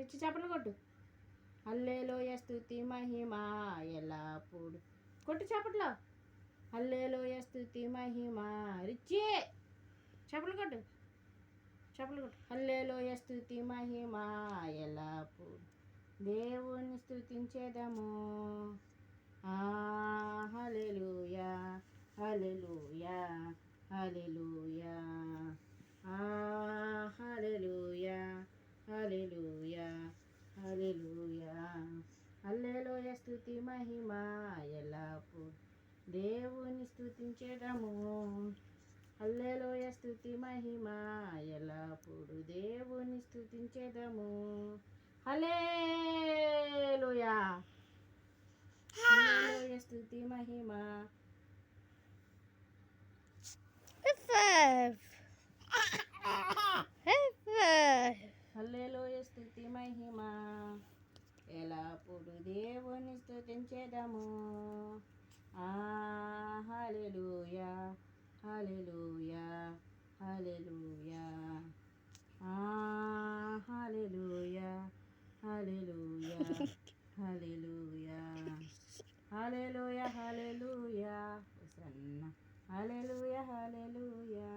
Richie చప్పట్లు కొట్టు. హల్లెలూయా స్తుతి మహిమ ఎల్లప్పుడు. కొట్టు చప్పట్లో. హల్లెలూయా స్తుతి మహిమ. రిచి చప్పట్లు కొట్టు. చప్పట్లు కొట్టు. హల్లెలూయా స్తుతి మహిమ ఎల్లప్పుడు దేవుని స్తుతించేదము. హల్లెలూయా హల్లెలూయా హల్లెలూయా హల్లెలూయా హల్లెలూయా హల్లెలూయా. హల్లెలూయా స్తుతి మహిమ ఎల్లప్పుడు దేవుని స్తుతించేదము. హల్లెలూయా స్తుతి మహిమ ఎల్లప్పుడు దేవుని స్తుతించేదము. హల్లెలూయా హల్లెలూయా స్తుతి మహిమ. హల్లెలూయా స్తుతి మహిమ ఎల్లప్పుడు దేవుని స్తుతించేదము. హల్లెలూయా హల్లెలూయా హల్లెలూయా హల్లెలూయా హల్లెలూయా హల్లెలూయా హల్లెలూయా హల్లెలూయా హల్లెలూయా హల్లెలూయా.